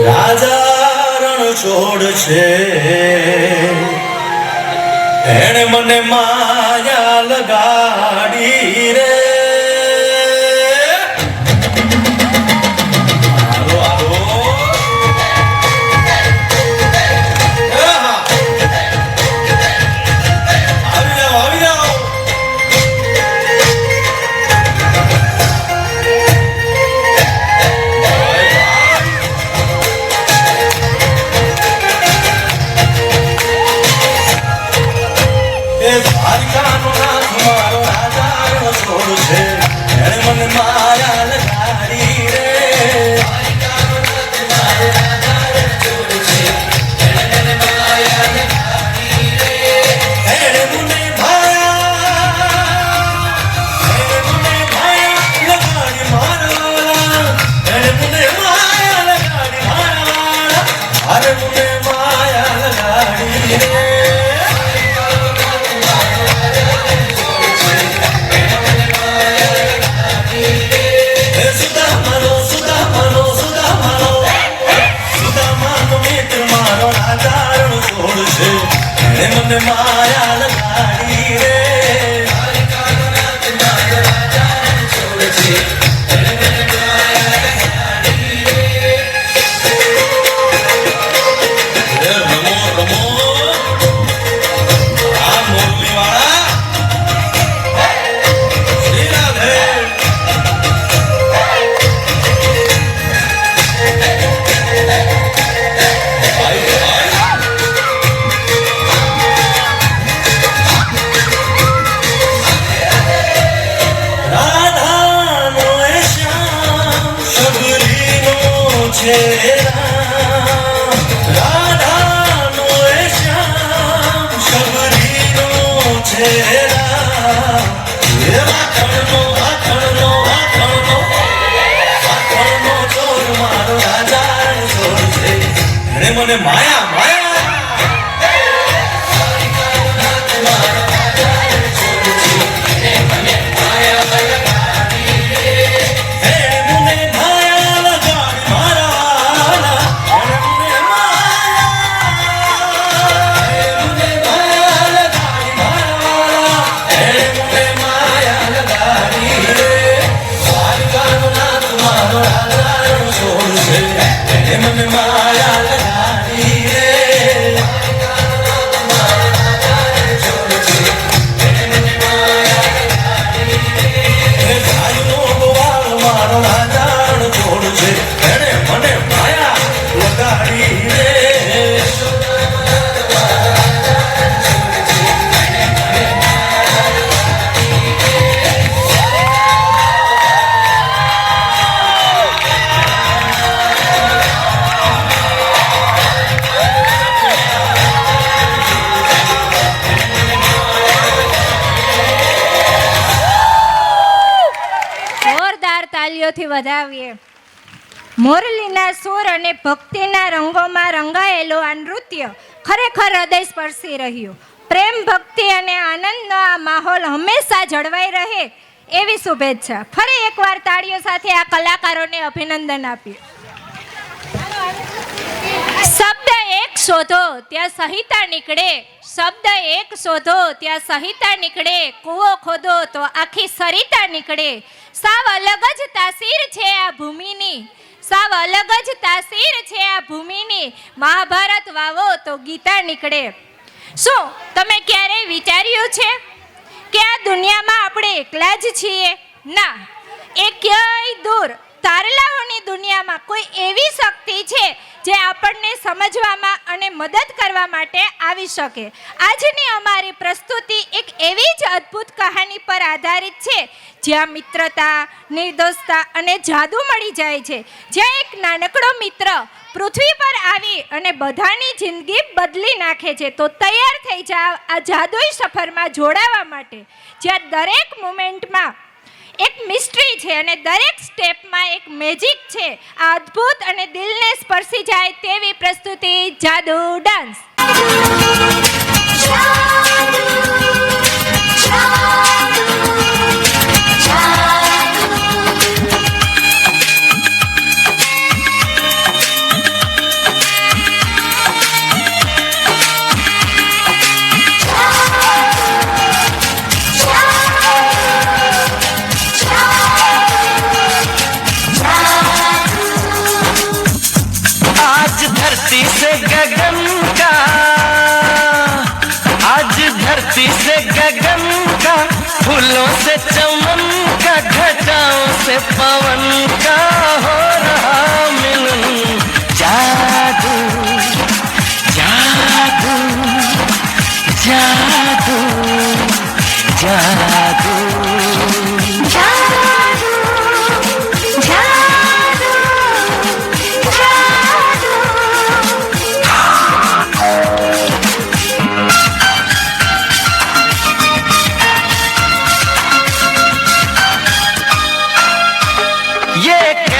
રાજા રણ છોડ છે એને મને માયા લગાડી રે માયા લગાડી રે મને માયા માયા થી વધાવીએ. મોરલીના સૂર અને ભક્તિના રંગોમાં રંગાયેલું આ નૃત્ય ખરેખર હૃદય સ્પર્શી રહ્યું. પ્રેમ, ભક્તિ અને આનંદનો આ માહોલ હંમેશા જળવાઈ રહે એવી શુભેચ્છા. ફરી એકવાર તાળીઓ સાથે આ કલાકારોને અભિનંદન આપીએ. શબ્દ એક શોધો ત્યાં સહિતા નીકળે, શબ્દ એક શોધો ત્યાં સહિતા નીકળે, કૂવો ખોદો તો આખી સરિતા નીકળે. સાવ અલગ જ તાસીર છે આ ભૂમિની, સાવ અલગ જ તાસીર છે આ ભૂમિની. મહાભારત વાવો તો ગીતા નીકળે. શું તમે ક્યારેય વિચાર્યું છે કે આ દુનિયામાં આપણે એકલા જ છીએ? ના, એ ક્યાંય દૂર તારલાઓની દુનિયામાં કોઈ એવી શક્તિ છે જે આપણને સમજવામાં અને મદદ કરવા માટે આવી શકે. આજની અમારી પ્રસ્તુતિ એક એવી જ અદ્ભુત કહાની પર આધારિત છે જ્યાં મિત્રતા, નિર્દોષતા અને જાદુ મળી જાય છે. જ્યાં એક નાનકડો મિત્ર પૃથ્વી પર આવી અને બધાની જિંદગી બદલી નાખે છે. તો તૈયાર થઈ જાઓ આ જાદુઈ સફરમાં જોડાવા માટે, જ્યાં દરેક મોમેન્ટમાં એક મિસ્ટ્રી છે અને દરેક સ્ટેપમાં એક મેજિક છે. આ અદ્ભુત અને દિલને સ્પર્શી જાય તેવી પ્રસ્તુતિ જાદુ ડાન્સ.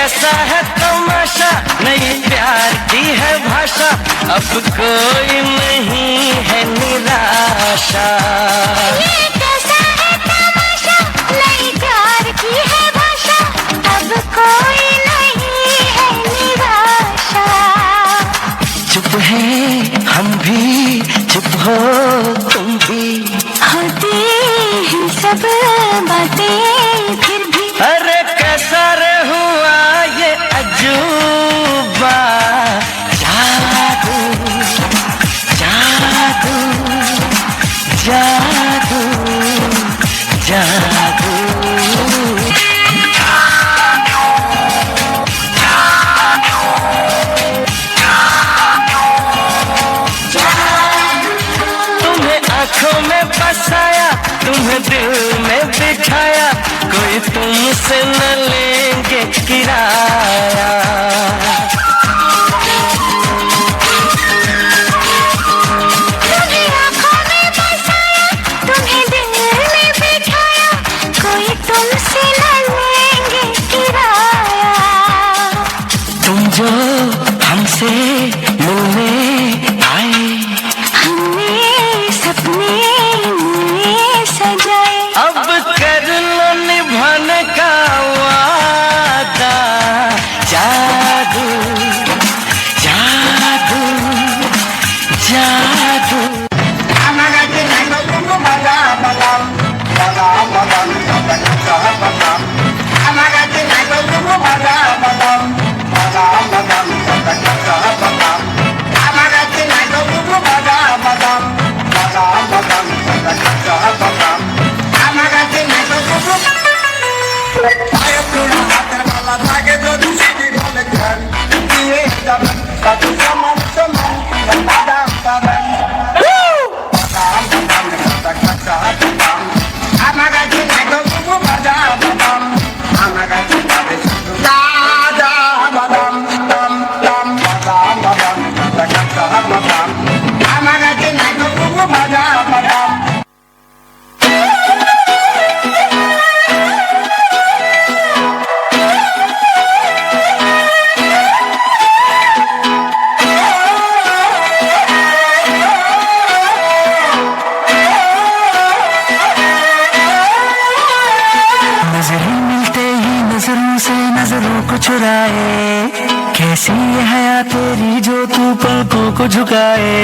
कैसा है तमाशा, नई प्यार की है भाषा, अब कोई नहीं है निराशा। ये कैसा है तमाशा, नई प्यार की है भाषा, अब कोई नहीं है निराशा। चुप है हम भी, चुप हो तुम भी, होती हैं सब बातें फिर भी। अरे कैसा रे हुआ ये अजूबा, जादू जादू जादू जादू। तुम्हें आंखों में बसाया, तुम्हें दिल में बिठाया, कोई तुमसे न लेंगे किराया। तुम्हें आँखों में बसाया, तुम्हें दिल में बिठाया, कोई तुमसे न लेंगे किराया। तुम जो हमसे मिलने आए, हमने सपने में सजाए, अब कर लो निभाने का वादा। जादू जादू जादू। नजरें मिलते ही नजरों से नजरों को चुराए, कैसी है हया तेरी जो तू पलकों को झुकाए।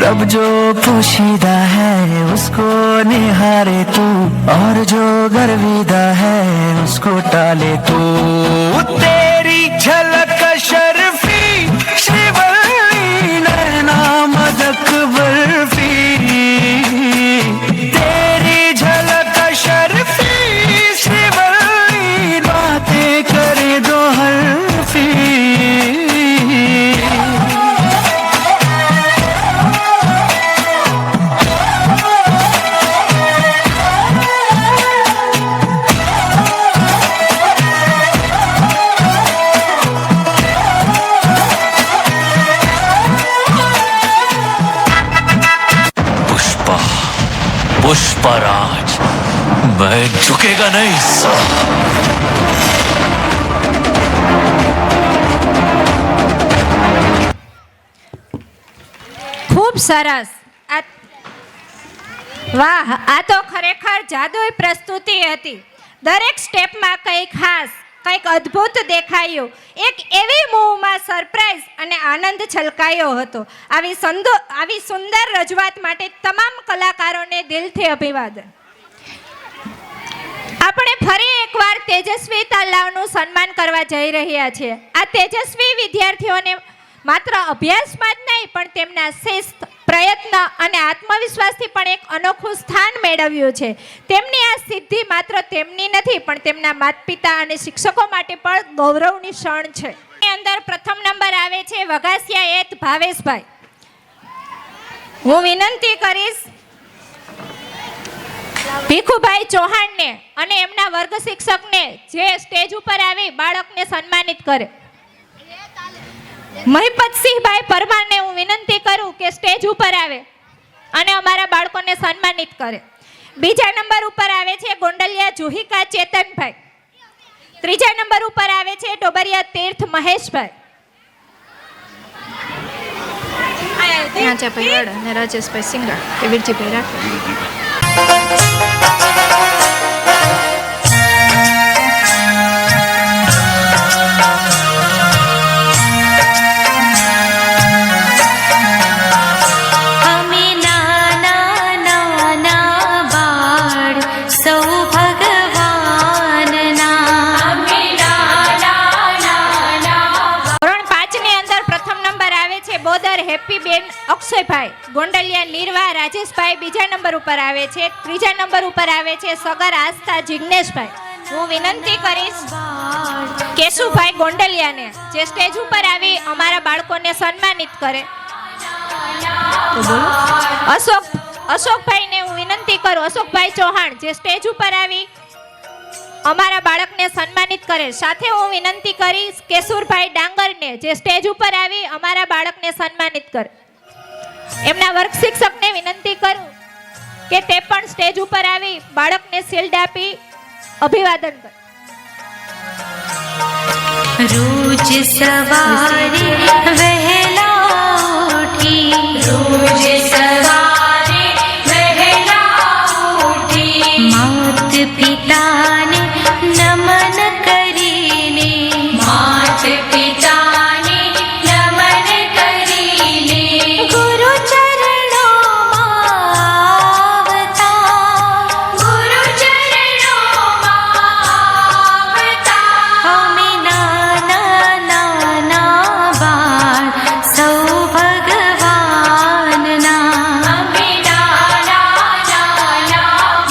रब जो पोशीदा है उसको निहारे तू, और जो गर्विदा है उसको टाले तू। तेरी झलक शर्फी श्रीवल्ली नैना मदक बर्फी, तेरी झलक शर्फी श्रीवल्ली बातें करे दो हल्फी। पुष्पा पुष्पराज, मैं झुकेगा नहीं साला। ખૂબ સરસ. વાહ, આ તો ખરેખર જાદુઈ પ્રસ્તુતિ હતી. દરેક સ્ટેપમાં કંઈક ખાસ, કંઈક અદ્ભુત દેખાયું. એક એવી મૂવમાં સરપ્રાઈઝ અને આનંદ છલકાયો હતો. આવી સુંદર રજૂઆત માટે તમામ કલાકારોને દિલથી અભિવાદન. આપણે ફરી એકવાર તેજસ્વી તલાવનું સન્માન કરવા જઈ રહ્યા છીએ. આ તેજસ્વી વિદ્યાર્થીઓને માત્ર અભ્યાસમાં જ નહીં પણ તેમના શિસ્ત, પ્રયત્ન અને આત્મવિશ્વાસથી પણ એક અનોખું સ્થાન મેળવ્યું છે. તેમની આ સિદ્ધિ માત્ર તેમની નથી પણ તેમના માતા પિતા અને શિક્ષકો માટે પણ ગૌરવની ક્ષણ છે. અંદર પ્રથમ નંબર આવે છે વઘાસિયા એત ભાવેશભાઈ. હું વિનંતી કરીશ ભીખુભાઈ ચૌહાણને અને એમના વર્ગ શિક્ષકને જે સ્ટેજ ઉપર આવી બાળકને સન્માનિત કરે. મહિપતસિંહભાઈ પરમારને હું વિનંતી કરું કે સ્ટેજ ઉપર આવે અને અમારા બાળકોને સન્માનિત કરે. બીજા નંબર ઉપર આવે છે ગોંડલિયા જુહિકા ચેતનભાઈ. ત્રીજા નંબર ઉપર આવે છે ડોબરિયા તીર્થ મહેશભાઈ. રાજાભાઈ વાળા અને રાજેશભાઈ સિંગર એ વીરજીભાઈ રાઠોડ. हमें नाना नाना बाळ सौ भगवानना ધોરણ 5 ની અંદર પ્રથમ નંબર આવે છે બોદર હેપી બેન અક્ષયભાઈ. ગોંડલિયા નિર્વા રાજેશભાઈ બીજા નંબર ઉપર આવે છે. ત્રીજા નંબર ઉપર આવે છે સગર આસ્થા જિગ્નેશભાઈ. હું વિનંતી કરીશ કેશુભાઈ ગોંડલિયાને જે સ્ટેજ ઉપર આવી અમારા બાળકોને સન્માનિત કરે. અશોકભાઈને હું વિનંતી કરું, અશોકભાઈ ચૌહાણ જે સ્ટેજ ઉપર આવી અમારા બાળકને સન્માનિત કરે. સાથે હું વિનંતી કરીશ કેશુરભાઈ ડાંગરને જે સ્ટેજ ઉપર આવી અમારા બાળકને સન્માનિત કરે. એમના વર્ગ શિક્ષકને વિનંતી કરું કે તે પણ સ્ટેજ ઉપર આવી બાળકને શિલ્ડ આપી અભિવાદન કરે. रोज सवारे वहला उठी रोज सवारे वहला उठी मात पिताने नमन करीने मात पिताने नमन करीने गुरु चरणों गुरु चरणों हमें नाना नाना बाळ सौ भगवानना हमें नाना नाना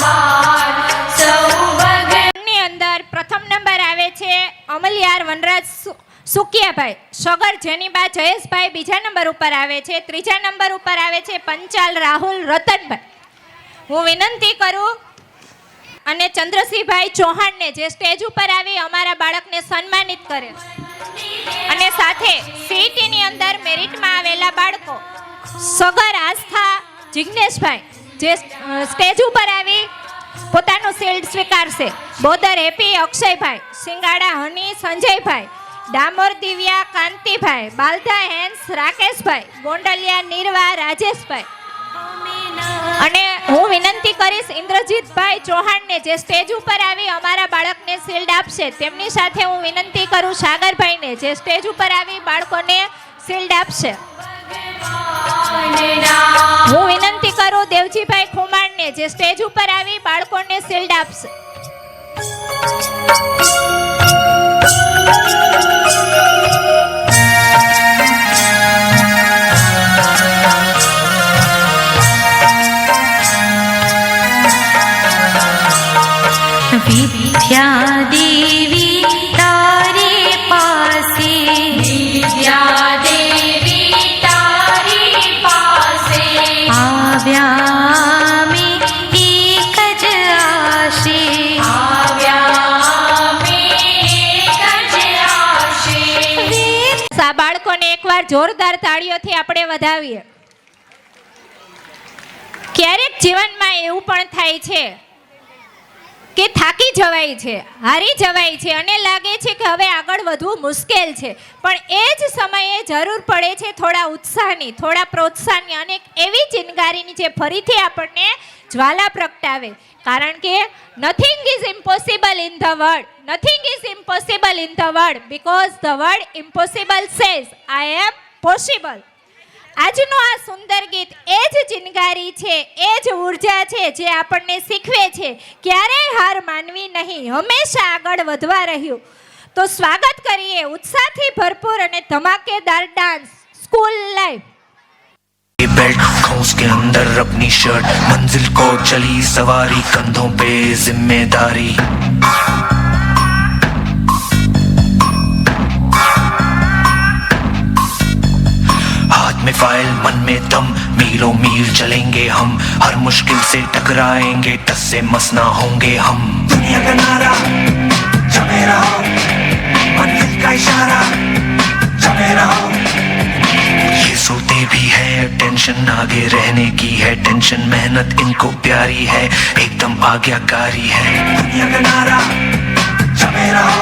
बाळ सौ ની અંદર પ્રથમ નંબર આવે છે અમલિયાર વનરાજ સુકિયાભાઈ. સગર જેનીબા જયેશભાઈ બીજા નંબર ઉપર આવે છે. ત્રીજા નંબર ઉપર આવે છે પંચાલ રાહુલ રતનભાઈ. હું વિનંતી કરું અને ચંદ્રસિંહભાઈ ચૌહાણને જે સ્ટેજ ઉપર આવી અમારા બાળકને સન્માનિત કરે. અને સાથે સીઈટી ની અંદર મેરિટમાં આવેલા બાળકો સગર આસ્થા જિગ્નેશભાઈ જે સ્ટેજ ઉપર આવી પોતાનું શિલ્ડ સ્વીકારશે. બોદર હેપી અક્ષયભાઈ, સિંગાડા હની સંજયભાઈ, ડામોર દિવ્યા કાંતિભાઈ, બાલધા હેન્સ રાકેશભાઈ, ગોંડલિયા નિર્વા રાજેશભાઈ. અને હું વિનંતી કરીશ ઇન્દ્રજીતભાઈ ચૌહાણને જે સ્ટેજ ઉપર આવી અમારા બાળકને શિલ્ડ આપશે. તેમની સાથે હું વિનંતી કરું સાગરભાઈને જે સ્ટેજ ઉપર આવી બાળકોને શિલ્ડ આપશે. હું વિનંતી કરું દેવજીભાઈ ખુમાણને જે સ્ટેજ ઉપર આવી બાળકોને શિલ્ડ આપશે. विद्या देवी तारे पासे विद्या देवी तारे पासे आव्या में एक ज आशे आव्या में एक ज आशे આ બાળકોને એકવાર જોરદાર તાળીઓથી આપણે વધાવીએ. ક્યારેક જીવનમાં એવું પણ થાય છે કે થાકી જવાય છે, હારી જવાય છે અને લાગે છે કે હવે આગળ વધવું મુશ્કેલ છે. પણ એ જ સમયે જરૂર પડે છે થોડા ઉત્સાહની, થોડા પ્રોત્સાહનની અને એવી ચિનગારીની જે ફરીથી આપણને જ્વાલા પ્રગટાવે. કારણ કે nothing is impossible in the world, nothing is impossible in the world because the world impossible says I am possible. આજનું આ સુંદર ગીત એ જ ચિનગારી છે, એ જ ઉર્જા છે જે આપણને શીખવે છે ક્યારેય હાર માનવી નહીં, હંમેશા આગળ વધવા રહ્યું. તો સ્વાગત કરીએ ઉત્સાહથી ભરપૂર અને ધમાકેદાર ડાન્સ સ્કૂલ લાઈફ. बेल्ट खोस के अंदर अपनी शर्ट मंजिल को चली सवारी कंधों पे जिम्मेदारी हाथ में फाइल मन में दम मीलों मील चलेंगे हम हर मुश्किल से टकराएंगे टस से मस ना होंगे हम दुनिया का नारा जमे रहो मंजिल का इशारा जमे रहो ये सोते भी है टेंशन आगे रहने की है टेंशन मेहनत इनको प्यारी है एकदम आज्ञाकारी है दुनिया का नारा जमे रहो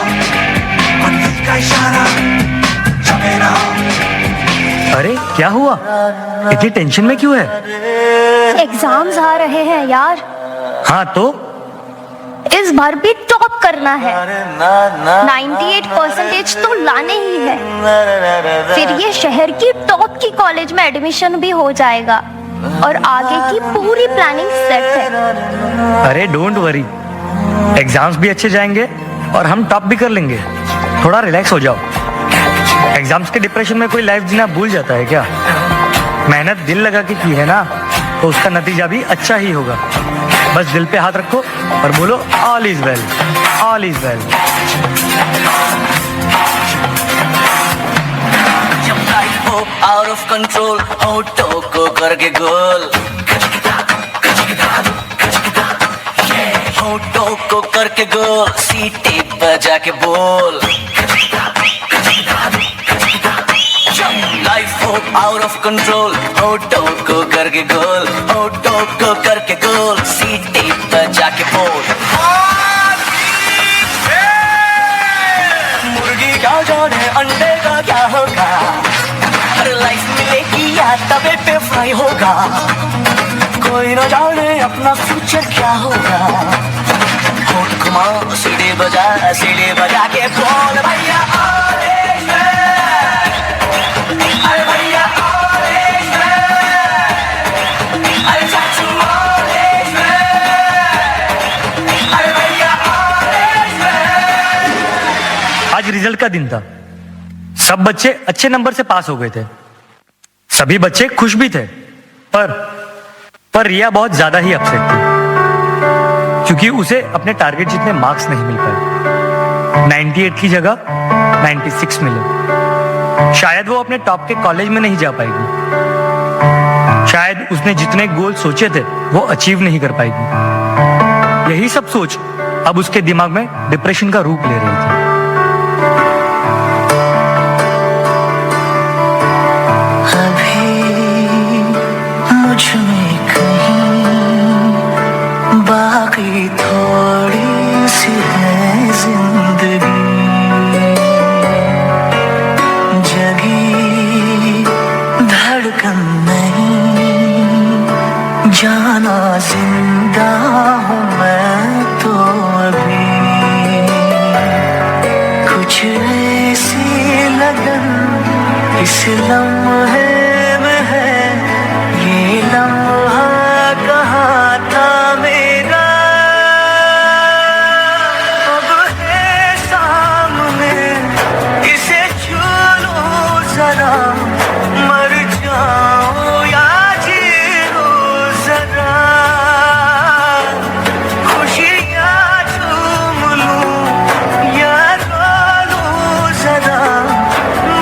क्या हुआ? इतनी टेंशन में क्यों है? एग्जाम्स आ रहे हैं यार, हाँ तो इस बार भी टॉप करना है। 98% तो लाने ही है, फिर ये शहर की टॉप की कॉलेज में एडमिशन भी हो जाएगा और आगे की पूरी प्लानिंग सेट है। अरे डोंट वरी, एग्जाम्स भी अच्छे जाएंगे और हम टॉप भी कर लेंगे। थोड़ा रिलैक्स हो जाओ। एग्जाम्स के डिप्रेशन में कोई लाइफ जीना भूल जाता है क्या? मेहनत दिल लगा के की है ना, तो उसका नतीजा भी अच्छा ही होगा। बस दिल पे हाथ रखो और बोलो all is well, all is well. जब लाइफ हो आउट ऑफ कंट्रोल, होठों को करके गोल, होठों को करके गोल, सीटी बजा के बोल। लाइफ हो आउट ऑफ कंट्रोल, होठों को करके गोल, होठों को करके गोल, सीटी बजा के बोल। मुर्गी क्या जाने अंडे का क्या होगा, हर लाइफ मिलेगी या तवे पे फ्राई होगा। कोई न जाने अपना फ्यूचर क्या होगा। होठ घुमाओ, सीढ़ी बजा के बोल भैया all is well। अरे भैया all is well। अरे चाचू all is well। अरे भैया all is well। आज रिजल्ट का दिन था। सब बच्चे अच्छे नंबर से पास हो गए थे, सभी बच्चे खुश भी थे, पर रिया बहुत ज्यादा ही अपसेट थी क्योंकि उसे अपने टारगेट जितने मार्क्स नहीं मिल पाए। 98 की जगह 96 मिले। शायद वो अपने टॉप के कॉलेज में नहीं जा पाएगी, शायद उसने जितने गोल सोचे थे वो अचीव नहीं कर पाएगी। यही सब सोच अब उसके दिमाग में डिप्रेशन का रूप ले रही थी। बाकी थोड़ी सी है जिंदगी, जगी धड़कन नहीं, जाना जिंदा हूँ मैं तो अभी। कुछ ऐसी लगन इस लम्हे में है, ये लम्हा कहाँ था मेरा, अब है सामने, इसे छू लो जरा, मर जाओ या जी लो जरा, खुशियाँ झूम लूं या रो लूं जरा,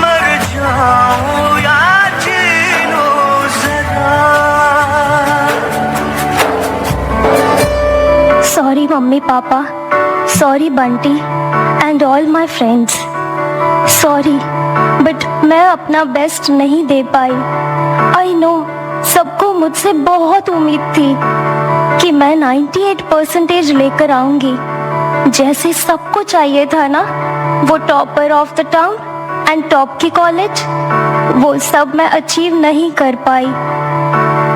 मर जाओ या जी लो जरा। Sorry mummy papa, sorry Bunty and all my friends, sorry but मैं अपना बेस्ट नहीं दे पाई। आई नो सबको मुझसे बहुत उम्मीद थी कि मैं 98% लेकर आऊंगी, जैसे सबको चाहिए था ना, वो topper of the town and top की कॉलेज। वो सब मैं अचीव नहीं कर पाई।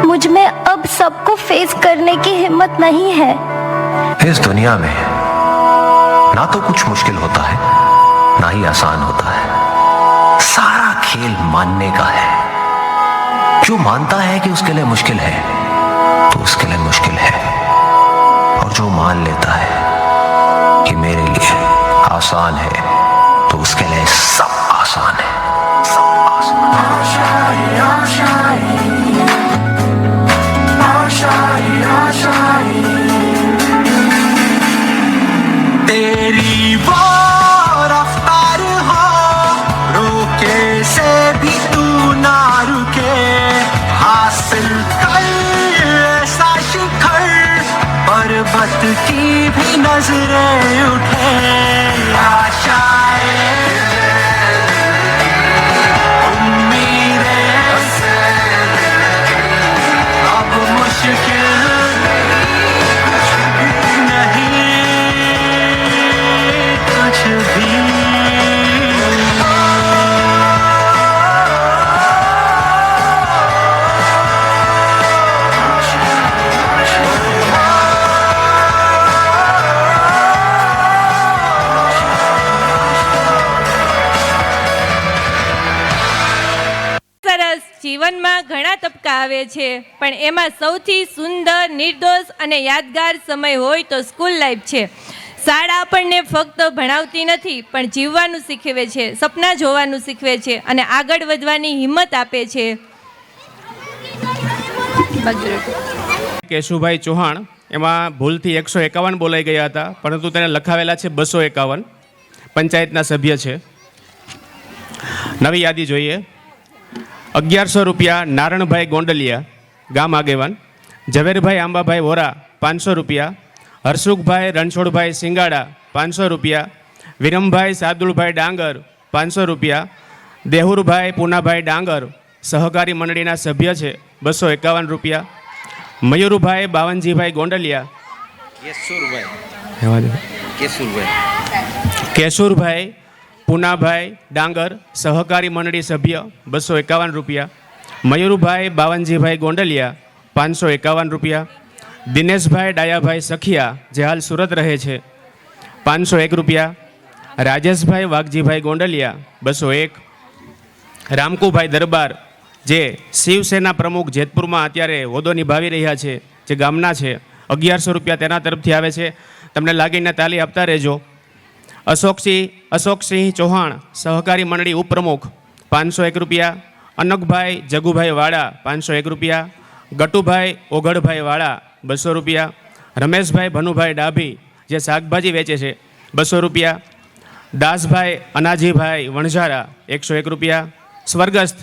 मुझ में अब सबको फेस करने की हिम्मत नहीं है। इस दुनिया में ना तो कुछ मुश्किल होता है, ना ही आसान होता है। सारा खेल मानने का है। जो मानता है कि उसके लिए मुश्किल है तो उसके लिए मुश्किल है, और जो मान लेता है कि मेरे लिए आसान है तो उसके लिए सब आसान है, सब तेरी वो रफ्तार हो, रोके से भी तू ना रुके, हासिल कर ऐसा शिखर, पर्वत की भी नजरें उठे, आशाएं उम्मीदें अब मुश्किल नहीं कुछ भी। જીવનમાં ઘણા તબક્કા આવે છે, પણ એમાં સૌથી સુંદર, નિર્દોષ અને યાદગાર સમય હોય તો સ્કૂલ લાઈફ છે. શાળા આપણને ફક્ત ભણાવતી નથી, પણ જીવવાનું શીખવે છે, સપના જોવાનું શીખવે છે અને આગળ વધવાની હિંમત આપે છે. કેશુભાઈ ચૌહાણ, એમાં ભૂલથી 151 બોલાઈ ગયા હતા, પરંતુ તેને લખાવેલા છે 251. પંચાયતના સભ્ય છે. નવી યાદી જોઈએ. 1100 રૂપિયા નારણભાઈ ગોંડલિયા, ગામ આગેવાન. ઝવેરભાઈ આંબાભાઈ વોરા 500 રૂપિયા. હરસુખભાઈ રણછોડભાઈ સિંગાડા 500 રૂપિયા. વિરમભાઈ સાદુલભાઈ ડાંગર 500 રૂપિયા. દેહુરભાઈ પૂનાભાઈ ડાંગર સહકારી મંડળીના સભ્ય છે, 251 રૂપિયા. મયુરભાઈ બાવનજીભાઈ ગોંડલિયા, કેશુરભાઈ પૂનાભાઈ ડાંગર સહકારી મંડળી સભ્ય, 251 રૂપિયા. મયુરભાઈ બાવનજીભાઈ ગોંડલિયા 551 રૂપિયા. દિનેશભાઈ ડાયાભાઈ સખિયા, જે હાલ સુરત રહે છે, 501 રૂપિયા. રાજેશભાઈ વાઘજીભાઈ ગોંડલિયા 201. રામકુભાઈ દરબાર, જે શિવસેના પ્રમુખ જેતપુરમાં અત્યારે હોદ્દો નિભાવી રહ્યા છે, જે ગામના છે, 1100 રૂપિયા તેના તરફથી આવે છે. તમને લાગીને તાલી આપતા રહેજો. અશોકસિંહ ચૌહાણ સહકારી મંડળી ઉપપ્રમુખ 501 રૂપિયા. અનકભાઈ જગુભાઈ વાળા 501 રૂપિયા. ગટુભાઈ ઓગળભાઈ વાળા 200 રૂપિયા. રમેશભાઈ ભનુભાઈ ડાભી, જે શાકભાજી વેચે છે, 200 રૂપિયા. દાસભાઈ અનાજીભાઈ વણઝારા 101 રૂપિયા. સ્વર્ગસ્થ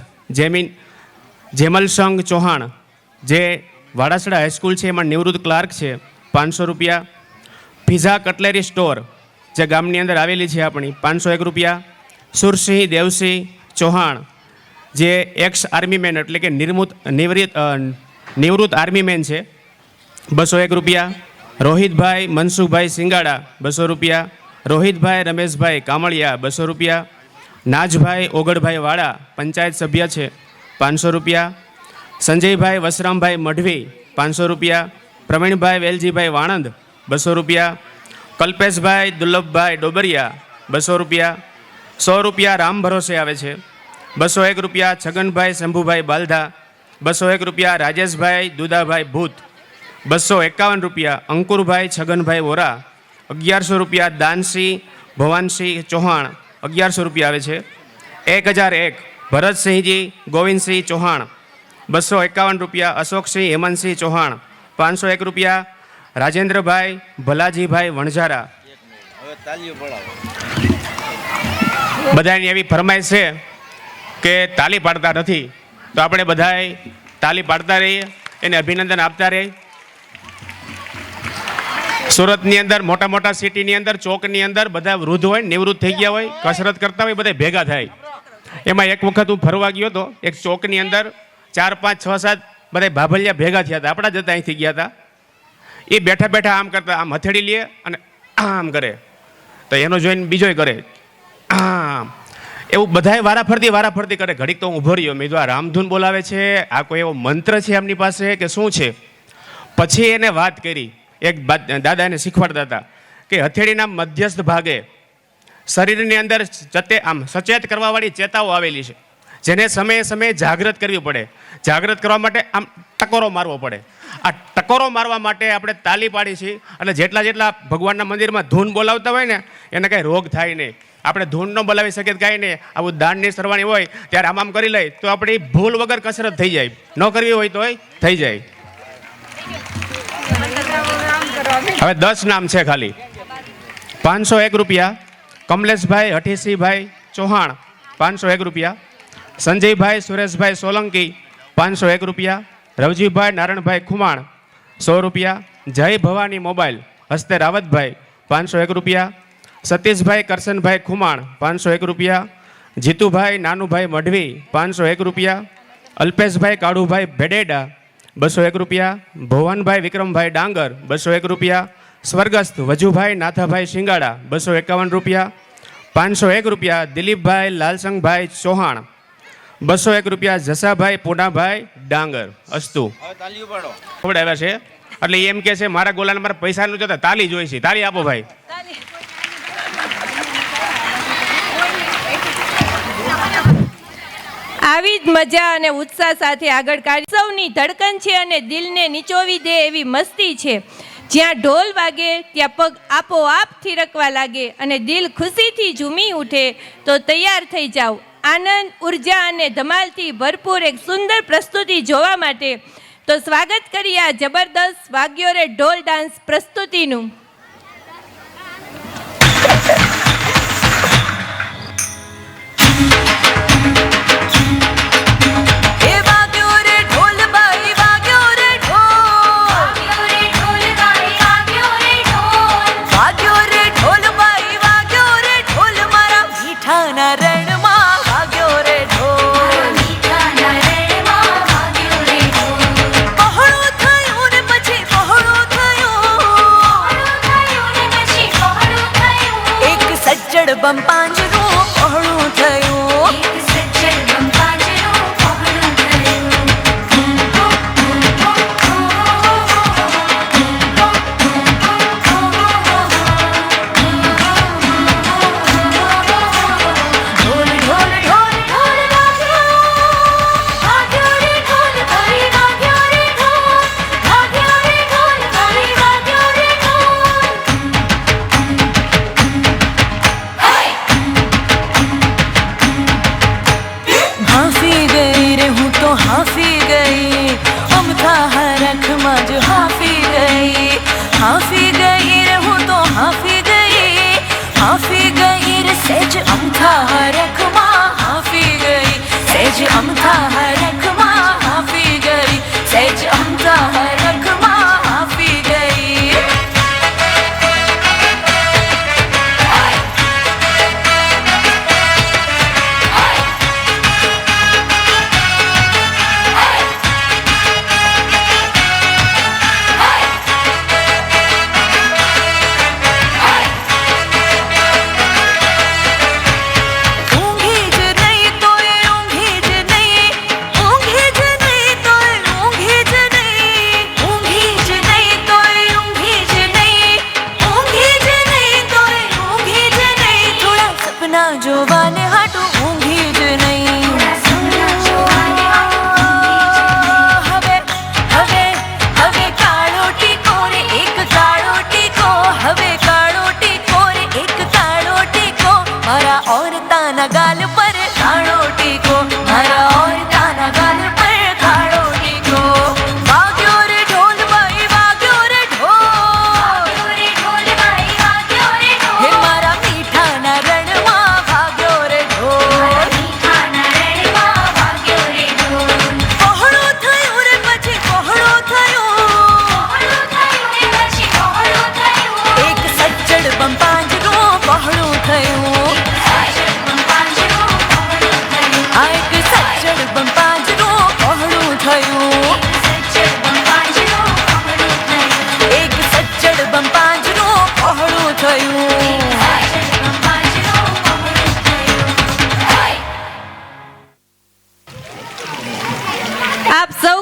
જેમલસંગ ચૌહાણ, જે વાડાસડા હાઈસ્કૂલ છે એમાં નિવૃત્ત ક્લાર્ક છે, 500 રૂપિયા. પીઝા કટલેરી સ્ટોર, જે ગામની અંદર આવેલી છે આપણી, 501 રૂપિયા. સુરસિંહ દેવસિંહ ચૌહાણ, જે એક્સ આર્મીમેન એટલે કે નિવૃત્ત આર્મીમેન છે, 201 રૂપિયા. રોહિતભાઈ મનસુખભાઈ સિંગાડા 200 રૂપિયા. રોહિતભાઈ રમેશભાઈ કામળિયા 200 રૂપિયા. નાજભાઈ ઓગળભાઈ વાળા પંચાયત સભ્ય છે, 500 રૂપિયા. સંજયભાઈ વસરામભાઈ મઢવી 500 રૂપિયા. પ્રવીણભાઈ વેલજીભાઈ વાણંદ 200 રૂપિયા. કલ્પેશભાઈ દુર્લભભાઈ ડોબરિયા 200 રૂપિયા. 100 રૂપિયા રામ ભરોસે આવે છે. 201 રૂપિયા છગનભાઈ શંભુભાઈ બાલધા. 201 રૂપિયા રાજેશભાઈ દુદાભાઈ ભૂત. 251 રૂપિયા અંકુરભાઈ છગનભાઈ વોરા. 1100 રૂપિયા દાનસિંહ ભવાનસિંહ ચૌહાણ, 1100 રૂપિયા આવે છે. 1001 ભરતસિંહજી ગોવિંદસિંહ ચૌહાણ. 251 રૂપિયા અશોકસિંહ હેમંતસિંહ ચૌહાણ. 501 રૂપિયા રાજેન્દ્રભાઈ ભલાજીભાઈ વણઝારા. બધાની એવી ફરમાઈશ છે કે તાલી પાડતા નથી, તો આપણે બધાએ તાલી પાડતા રહીએ, એને અભિનંદન આપતા રહીએ. સુરતની અંદર મોટા મોટા સિટીની અંદર ચોકની અંદર બધા વૃદ્ધ હોય, નિવૃત્ત થઈ ગયા હોય, કસરત કરતા હોય, બધા ભેગા થાય. એમાં એક વખત હું ફરવા ગયો હતો, એક ચોકની અંદર 4, 5, 6, 7 બધા ભાભલિયા ભેગા થયા હતા. આપણા જતા અહીંથી ગયા હતા. એ બેઠા બેઠા આમ કરતા, આમ હથેળી લે અને આમ કરે, તો એનો જોઈને બીજોય કરે આમ. એવું બધાએ વારાફરતી કરે. ઘડીક તો હું ઊભો રહ્યો, મેં કીધું આ રામધૂન બોલાવે છે, આ કોઈ એવો મંત્ર છે એમની પાસે કે શું છે? પછી એને વાત કરી, એક દાદા એને શીખવાડતા હતા કે હથેળીના મધ્યસ્થ ભાગે શરીરની અંદર આમ સચેત કરવાવાળી ચેતાઓ આવેલી છે, જેને સમયે સમયે જાગૃત કરવી પડે. જાગૃત કરવા માટે આમ ટકોરો મારવો પડે. આ ટકોરો મારવા માટે આપણે તાલી પાડી છીએ. અને જેટલા ભગવાનના મંદિરમાં ધૂન બોલાવતા હોય ને, એને કાંઈ રોગ થાય નહીં. આપણે ધૂન ન બોલાવી શકીએ કાંઈ નહીં. આવું દાનની સરવાણી હોય ત્યારે આમ કરી લઈ તો આપણી ભૂલ વગર કસરત થઈ જાય. ન કરવી હોય તો થઈ જાય. હવે 10 નામ છે ખાલી. 501 રૂપિયા કમલેશભાઈ હઠીસિંહભાઈ ચૌહાણ, 501 રૂપિયા. સંજયભાઈ સુરેશભાઈ સોલંકી, 501 રૂપિયા. રવજીભાઈ નારણભાઈ ખુમાણ, 100 રૂપિયા. જય ભવાની મોબાઈલ હસ્તે રાવતભાઈ, 501 રૂપિયા. સતીશભાઈ કરશનભાઈ ખુમાણ, 501 રૂપિયા. જીતુભાઈ નાનુભાઈ મઢવી, 501 રૂપિયા. અલ્પેશભાઈ કાળુભાઈ ભેડેડા, 201 રૂપિયા. ભુવનભાઈ વિક્રમભાઈ ડાંગર, 201 રૂપિયા. સ્વર્ગસ્થ વજુભાઈ નાથાભાઈ શિંગાડા, 251 રૂપિયા. 501 રૂપિયા દિલીપભાઈ લાલસંગભાઈ ચૌહાણ, 201 રૂપિયા જસાભાઈ પૂનાભાઈ ડાંગર. અસ્તુ ખવડાવ્યા છે એટલે એમ કે છે મારા ગોલાને મારા પૈસા નું જોતા તાલી જોઈ છે. તાલી આપો ભાઈ. આ આવી જ મજા અને ઉત્સાહ સાથે આગળ કાઢી સૌની ધડકન છે અને દિલને નીચોવી દે એવી મસ્તી છે. જ્યાં ઢોલ વાગે ત્યાં પગ આપોઆપ થિરકવા લાગે અને દિલ ખુશીથી ઝૂમી ઉઠે તો તૈયાર થઈ જાઓ આનંદ, ઉર્જા અને ધમાલથી ભરપૂર એક સુંદર પ્રસ્તુતિ જોવા માટે. તો સ્વાગત કરીએ આ જબરદસ્ત વાગ્યો રે ઢોલ ડાન્સ પ્રસ્તુતિનું. બમ પાંજરું પહોળું થયું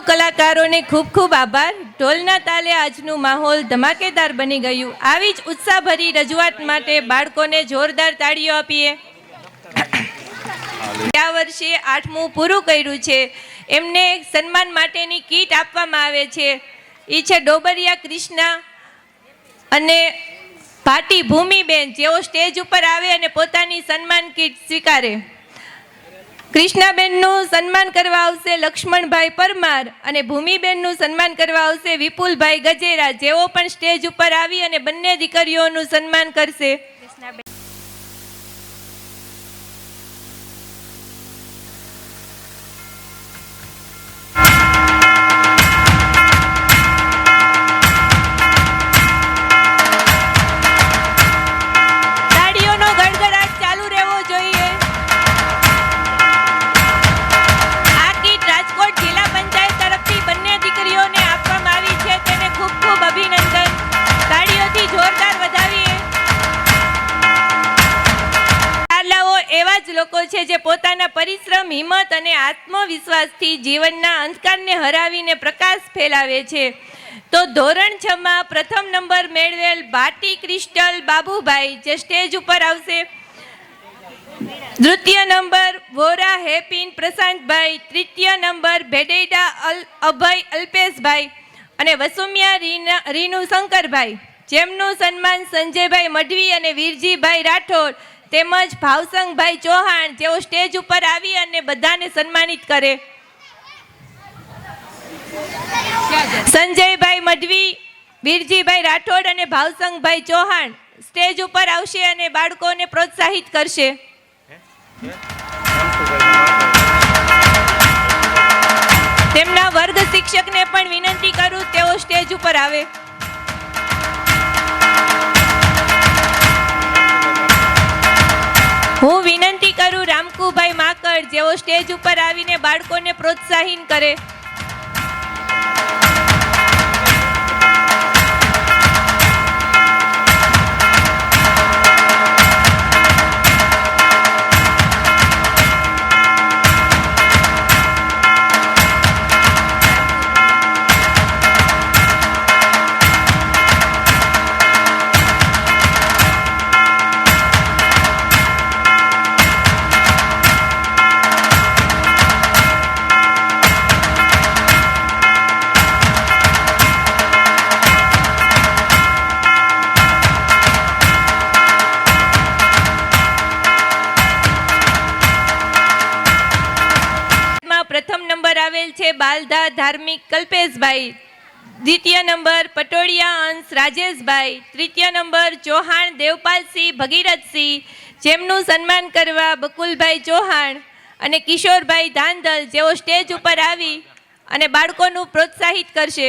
કલાકારોને ખૂબ ખૂબ આભાર. ઢોલના તાલે આજનું માહોલ ધમાકેદાર બની ગયું. આવી જ ઉત્સાહભરી રજૂઆત માટે બાળકોને જોરદાર તાળીઓ આપીએ. આ વર્ષે 8મું પૂરું કર્યું છે એમને સન્માન માટેની કીટ આપવામાં આવે છે. એ છે ડોબરિયા કૃષ્ણા અને ભાટી ભૂમિબેન, જેઓ સ્ટેજ ઉપર આવે અને પોતાની સન્માન કીટ સ્વીકારે. કૃષ્ણાબેનનું સન્માન કરવા આવશે લક્ષ્મણભાઈ પરમાર અને ભૂમિબેનનું સન્માન કરવા આવશે વિપુલભાઈ ગજેરા, જેઓ પણ સ્ટેજ ઉપર આવી અને બંને દીકરીઓનું સન્માન કરશે. છે જે પોતાના પરિશ્રમ, હિંમત અને આત્મવિશ્વાસથી જીવનના અંધકારને હરાવીને પ્રકાશ ફેલાવે છે. તો ધોરણ 6 માં પ્રથમ નંબર મેળવેલ ભાટી ક્રિસ્ટલ બાબુભાઈ જે સ્ટેજ ઉપર આવશે. દ્વિતીય નંબર વોરા હેપીન પ્રશાંતભાઈ, તૃતીય નંબર ભેડેડા અભય અલ્પેશભાઈ અને વસુમિયા રીનુ શંકરભાઈ, જેમનું સન્માન સંજયભાઈ મઢવી અને વીરજીભાઈ રાઠોડ તેમજ ભાવસંગભાઈ ચૌહાણ, જેઓ સ્ટેજ ઉપર આવી અને બધાને સન્માનિત કરે. સંજયભાઈ મઢવી, વીરજીભાઈ રાઠોડ અને ભાવસંગભાઈ ચૌહાણ સ્ટેજ ઉપર આવશે અને બાળકોને પ્રોત્સાહિત કરશે. તેમના વર્ગ શિક્ષકને પણ વિનંતી કરું તેઓ સ્ટેજ ઉપર આવે. હું વિનંતી કરું રામકુભાઈ માકડ, જેઓ સ્ટેજ ઉપર આવીને બાળકોને પ્રોત્સાહિત કરે. પ્રથમ નંબર આવેલ છે બાલદા ધાર્મિક કલ્પેશભાઈ, દ્વિતીય નંબર પટોડિયા અંશ રાજેશભાઈ, તૃતીય નંબર ચૌહાણ દેવપાલસિંહ ભગીરથસિંહ, જેમનું સન્માન કરવા બકુલભાઈ ચૌહાણ અને કિશોરભાઈ ધાંધલ, જેઓ સ્ટેજ ઉપર આવી અને બાળકોનું પ્રોત્સાહિત કરશે.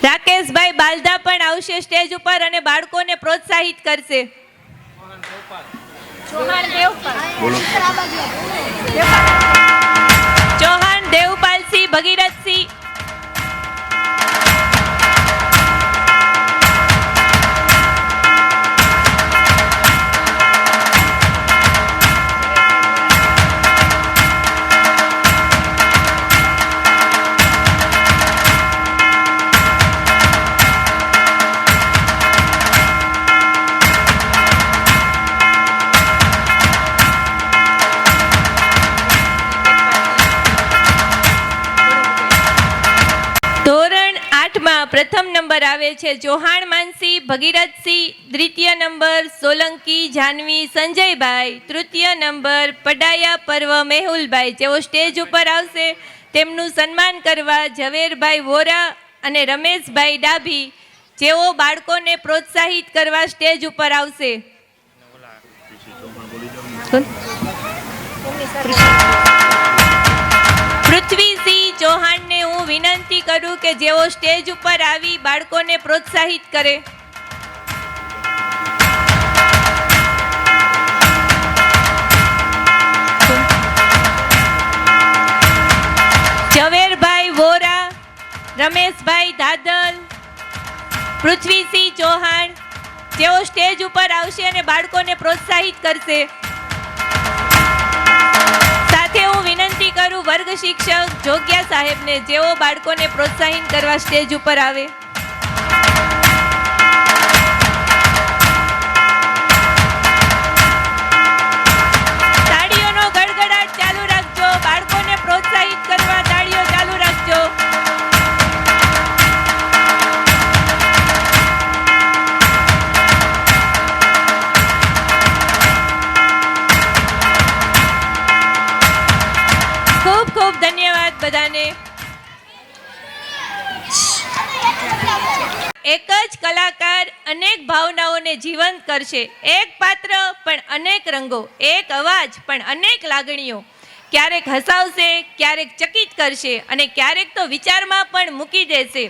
રાકેશભાઈ બાલદા પણ આવશે સ્ટેજ ઉપર અને બાળકોને પ્રોત્સાહિત કરશે. ચૌહાણ દેવપાલસિંહ ભગીરથસિંહ, પ્રથમ નંબર આવે છે ચૌહાણ માનસી ભગીરથસિંહ, દ્વિતીય નંબર સોલંકી જાનવી સંજયભાઈ, તૃતીય નંબર પડાયા પર્વ મેહુલભાઈ, જેઓ સ્ટેજ ઉપર આવશે તેમનું સન્માન કરવા ઝવેરભાઈ વોરા અને રમેશભાઈ ડાભી, જેઓ બાળકોને પ્રોત્સાહિત કરવા સ્ટેજ ઉપર આવશે. પૃથ્વીસિંહ ચૌહાણને હું વિનંતી કરું કે જેઓ સ્ટેજ ઉપર આવી બાળકોને પ્રોત્સાહિત કરે. ઝવેરભાઈ વોરા, રમેશભાઈ દાદલ, પૃથ્વીસિંહ ચૌહાણ, જેઓ સ્ટેજ ઉપર આવશે અને બાળકોને પ્રોત્સાહિત કરશે. સાથે હું વિનંતી કરું વર્ગ શિક્ષક જોગ્યા સાહેબને, જેઓ બાળકોને પ્રોત્સાહિત કરવા સ્ટેજ ઉપર આવે. તાળીઓનો ગડગડાટ ચાલુ રાખજો. બાળકોને પ્રોત્સાહિત કરવા તાળીઓ ચાલુ રાખજો. ખૂબ ખૂબ ધન્યવાદ બધાને. એક જ કલાકાર અનેક ભાવનાઓને જીવંત કરશે. એક પાત્ર પણ અનેક રંગો, એક અવાજ પણ અનેક લાગણીઓ. ક્યારેક હસાવશે, ક્યારેક ચકિત કરશે અને ક્યારેક તો વિચારમાં પણ મૂકી દેશે.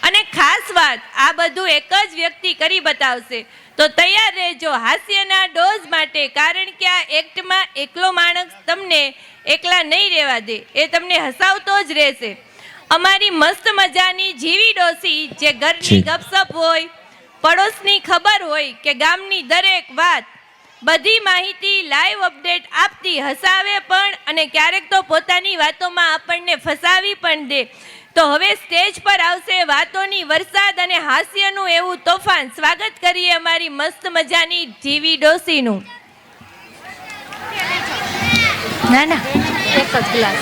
અને ખાસ વાત, આ બધું એક જ વ્યક્તિ કરી બતાવશે. તો તૈયાર રહેજો હાસ્યના ડોઝ માટે, કારણ કે આ એક્ટમાં એકલો માણસ તમને એકલા નહીં રહેવા દે, એ તમને હસાવતો જ રહેશે. અમારી મસ્ત મજાની જીવી ડોસી, જે ઘરની ગપસપ હોય, પડોશની ખબર હોય કે ગામની દરેક વાત, બધી માહિતી લાઈવ અપડેટ આપતી, હસાવે પણ અને ક્યારેક તો પોતાની વાતોમાં આપણને ફસાવી પણ દે. તો હવે સ્ટેજ પર આવશે વાતોની વરસાદ અને હાસ્યનું એવું તોફાન. સ્વાગત કરીએ અમારી મસ્ત મજાની જીવી ડોસીનું. ના ના એક જ ગ્લાસ.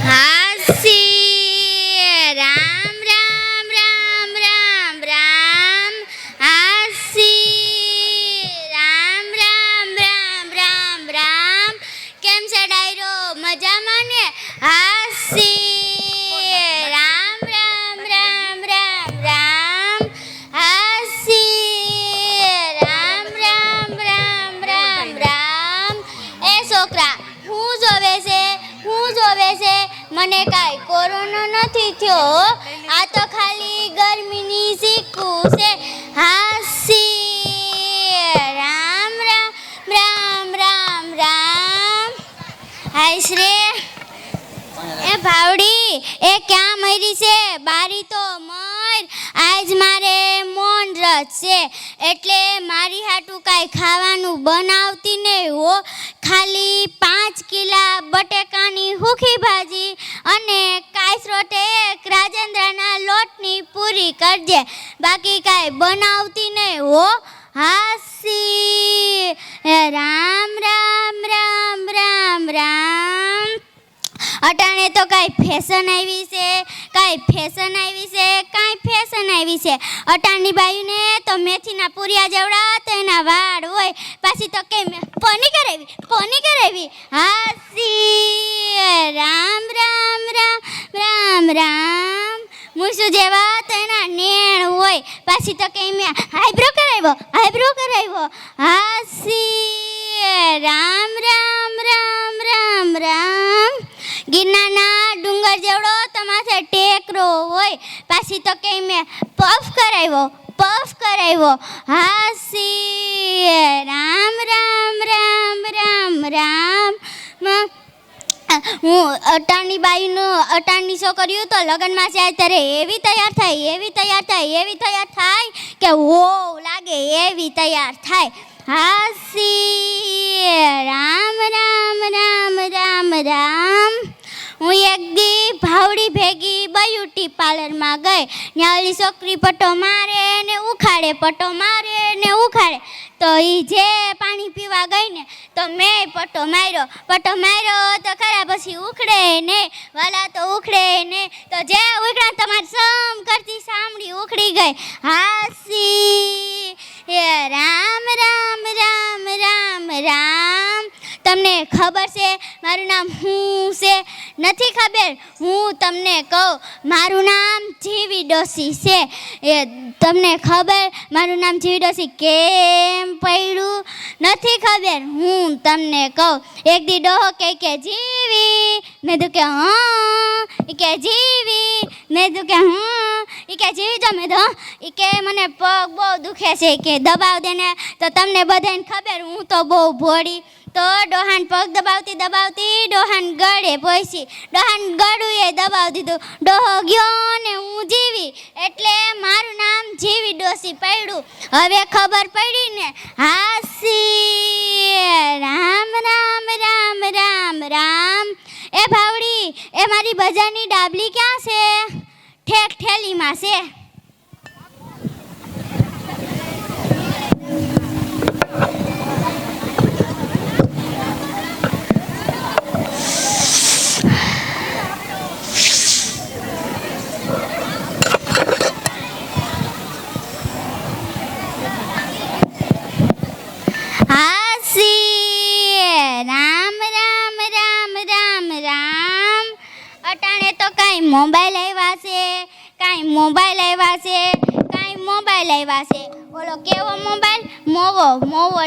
હાસી રામ રામ રામ રામ રામ હાસી રામ રામ રામ રામ રામ. કેમ છે ડાયરો? મજામાં ને? હાસી રામ રામ રામ રામ રામ હાસી રામ રામ રામ રામ રામ. એ છોકરા, હું જોવે છે? મને કાંઈ કોરોના નથી થયો. આ તો ખાલી ગરમીની શીખવું છે. હાસી રામ રામ રામ રામ રામ. હાય શ્રી એ ભાવડી એ ક્યાં મરી છે? બારી તો મર. આજ મારે મૌન વ્રત છે એટલે મારી હાટું કાંઈ ખાવાનું બનાવતી નહીં હો. ખાલી 5 કિલા બટેકાની હુખી ભાજી અને કાસરોટે એક રાજેન્દ્રના લોટની પૂરી કરજે. બાકી કાંઈ બનાવતી નહીં હો. હાસી રામ રામ રામ રામ રામ. અટાણે તો કાંઈ ફેશન આવી છે. અટાણની બાયુને તો મેથીના પૂરિયા જેવડા તો એના વાળ હોય. પાછી તો કે પોની કરાવી. હાસી રામ રામ રામ રામ રામ. મૂસુ જેવા તો એના નેણ હોય. પાછી તો કે મેં આઈબ્રો કરાવ્યો. હાસી રામ રામ રામ રામ રામ. ગિરનારના ડુંગર જેવડો તમારે ટેકરો હોય. પાછી તો કે મેં પફ કરાવ્યો. હાસી રામ રામ રામ રામ રામ. હું અટાણની છોકરીઓ તો લગ્નમાં જાય ત્યારે એવી તૈયાર થાય કે વો લાગે એવી તૈયાર થાય. હાસી રામ રામ રામ રામ રામ. હું એક દી ભાવડી ભેગી બ્યુટી પાર્લરમાં ગઈ. ત્યાં ઓલી છોકરી પટ્ટો મારે ને ઉખાડે તો એ જે પાણી પીવા ગઈ ને તો મેં પટ્ટો માર્યો તો ખરા. પછી ઉખડે ને વાલા તો ઉખડે ને તો જે ઉખડા તમારી સમ કરતી સાંભળી ઉખડી ગઈ. હાસી રામ રામ રામ રામ રામ. તમને ખબર છે મારું નામ શું છે? નથી ખબર? હું તમને કહું, મારું નામ જીવી ડોસી છે. એ તમને ખબર મારું નામ જીવી ડોસી કેમ પડ્યું? નથી ખબર? હું તમને કહું. એક દી ડોહો કે જીવી, મેં તો કે હા. કે જીવી, મેં તો કે હા. કે જીવી જો, મેં તો એ કે મને પગ બહુ દુખે છે કે દબાવ દે ને. તો તમને બધાને ખબર હું તો બહુ ભોળી. તો ડોહાન પગ દબાવતી ડોહાન ગળે પહોંચી. ડોહાન ગળું એ દબાવી દીધું. ડોહો ગયો ને હું જીવી એટલે મારું નામ જીવી ડોસી પડ્યું. હવે ખબર પડી ને. હાસી રામ રામ રામ રામ રામ. એ ભાવડી એ મારી બજારની ડાબલી ક્યાં છે? ઠેલીમાં છે. મોબાઈલ આવ્યા છે. બોલો કેવો મોબાઈલ? મોવો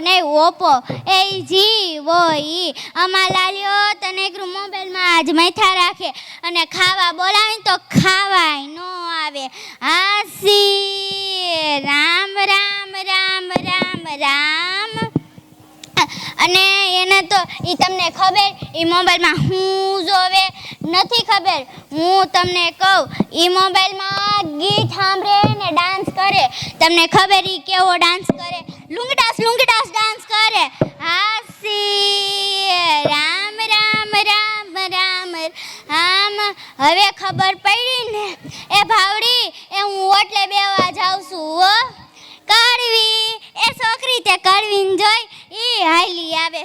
નહીં, ઓપો. એ જીવો ઈ અમાર લાલ્યો તને એક મોબાઈલમાં આજ મૈથા રાખે અને ખાવા બોલાવીને તો ખાવાય ન આવે. હાસી રામ રામ રામ રામ રામ. અને એને તો એ તમને ખબર એ મોબાઈલમાં હું જોવે? નથી ખબર? હું તમને કહું, એ મોબાઈલમાં ગીત સાંભળે ને ડાન્સ કરે. તમને ખબર એ કેવો ડાન્સ કરે? લુંગડાસ ડાન્સ કરે. હાસી રામ રામ રામ રામ રામ. હવે ખબર પડી ને. એ ભાવડી એ હું ઓટલે બેવા જાઉં છું હો. કડવી એ છોકરી તે કડવીને જોઈ એ હાલી આવે.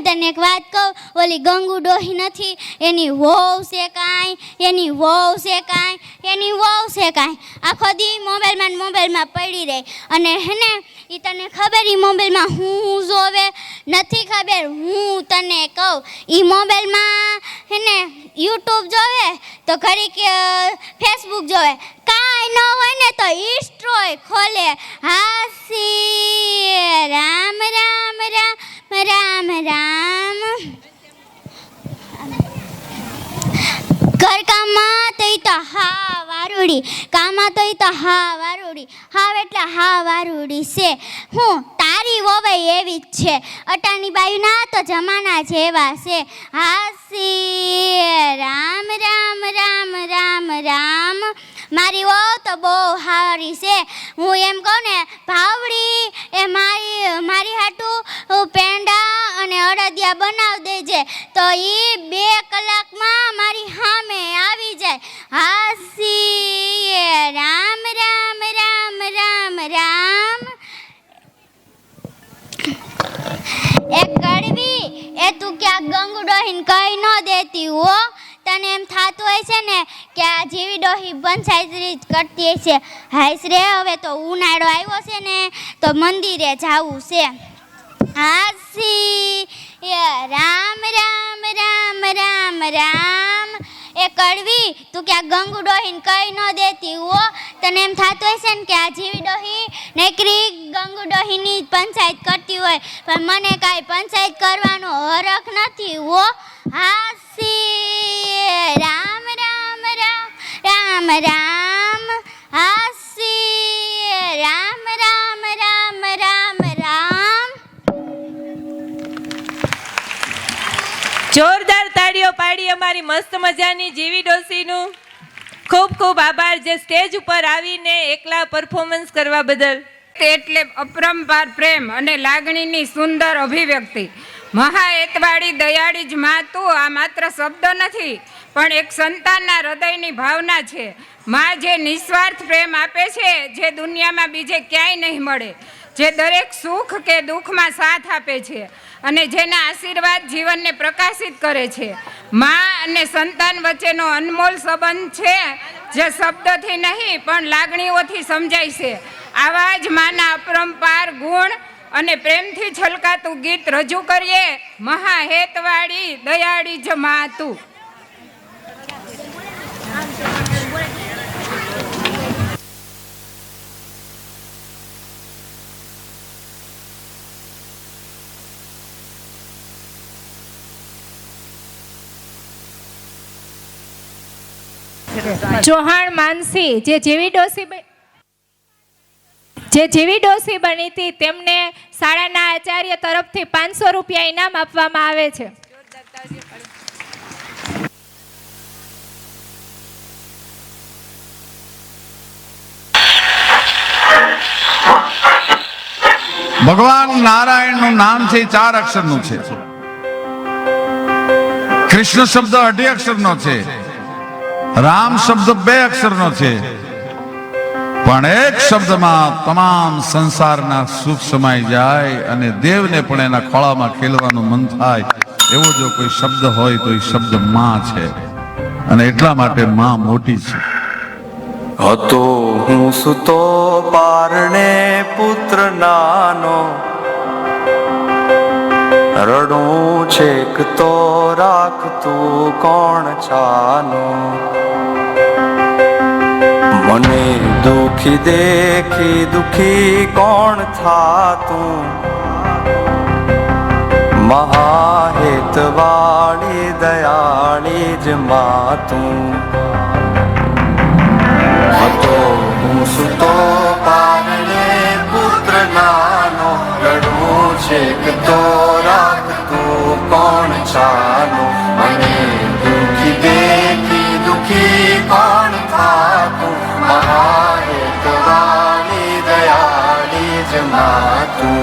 તને એક વાત કહું, ઓલી ગંગુ ડોહી નથી, એની વહુ છે કાંઈ, એની વહુ છે કાંઈ, એની વહુ છે કાંઈ, આખો દી મોબાઈલમાં પડી રહે. અને હેને એ તને ખબર એ મોબાઈલમાં હું જોવે નથી ખબર? હું તને કહું, એ મોબાઈલમાં હેને યુટ્યુબ જોવે તો ઘડીક ફેસબુક જોવે, કાંઈ ન હોય ને તો ઇન્સ્ટ્રોય ખોલે. હાસી રામ રામ રામ રામ રામ. ઘર કામમાં તો ઈ તો હા વારુડી, કામમાં તો ઈ તો હા વારુડી, હાવ એટલે હા વારુડી છે. હું તારી વવાઈ એવી જ છે, અટાની બાયુના તો જમાના જેવા છે. હાસી રામ રામ રામ રામ રામ. મારી વહુ તો બહુ સારી છે. હું એમ કહું ને ભાવડી, એ મારી હાટું પેંડા અને અડદિયા બનાવી દેજે તો એ 2 કલાકમાં મારી સામે આવી જાય. હાસી રામ રામ રામ રામ રામ. એ કડવી, એ તું ક્યાંક ગંગુ ડોહીને કહી ન દેતી હો. તને એમ થતું હોય છે ને કે આ જેવી ડોહી પંચાયત કરતી છે. હાઈસ રે, હવે તો ઉનાળો આવ્યો છે ને તો મંદિરે જવું છે. હાસી રામ રામ રામ રામ રામ. એ કડવી, તું ક્યાંક ગંગુ ડોહીને કહી ન દેતી હો. તને એમ થતું હોય છે ને કે આ જેવી ડોહી નકરી ગંગુ ડોહીની પંચાયત કરતી હોય, પણ મને કાંઈ પંચાયત કરવાનો હરખ નથી હો. હાસી રામ રામ રામ રામ રામ. હાસી રામ રામ રામ રામ રામ. જોરદાર તાળીઓ પાડી અમારી મસ્ત મજાની જીવી ડોસીનું. ખૂબ ખૂબ આભાર જે સ્ટેજ ઉપર આવીને એકલા પરફોર્મન્સ કરવા બદલ. એટલે અપરંપાર પ્રેમ અને લાગણીની સુંદર અભિવ્યક્તિ. મહાએતવાળી દયાળી જ માં તું, આ માત્ર શબ્દ નથી પણ એક સંતાનના હૃદયની ભાવના છે. માં જે નિસ્વાર્થ પ્રેમ આપે છે, જે દુનિયામાં બીજે ક્યાંય નહીં મળે, જે દરેક સુખ કે દુઃખમાં સાથ આપે છે અને જેના આશીર્વાદ જીવનને પ્રકાશિત કરે છે. માં અને સંતાન વચ્ચેનો અનમોલ સંબંધ છે જે શબ્દોથી નહીં પણ લાગણીઓથી સમજાય છે. આવા જ માના અપરંપાર ગુણ અને પ્રેમથી છલકાતું ગીત રજૂ કરીએ. મહાહેતવાળી દયાળી જ માં તું. ચૌહાણ માનસી જે જેવી ડોસી બની હતી તેમને શાળાના આચાર્ય તરફથી 500 રૂપિયા ઇનામ આપવામાં આવે છે. ભગવાન નારાયણનું નામ છે 4 અક્ષરનું છે. કૃષ્ણ શબ્દ 2 અક્ષરનો છે. રામ શબ્દ 2 અક્ષરનો છે. પણ એક શબ્દમાં તમામ સંસારના સુખ સમાઈ જાય અને દેવને પણ એના ખોળામાં ખેલવાનું મન થાય એવો જો કોઈ શબ્દ હોય તો એ શબ્દ માં છે. અને એટલા માટે માં મોટી છે. હતો હું સુતો પારણે પુત્ર નાનો, રડું છેક તો રાખતું કોણ છાનો. મને દુખી દેખી દુખી કોણ થાતું, મહાહેતવાળી દયાળી જ માતું. હતો હું સુતો પારણે પુત્ર નાનો, રડું છેક તો રાખતું કોણ છાનો. મને દુખી દેખી દુખી કોણ થાતું, મહાહેતવાળી દયાળી જ માતું.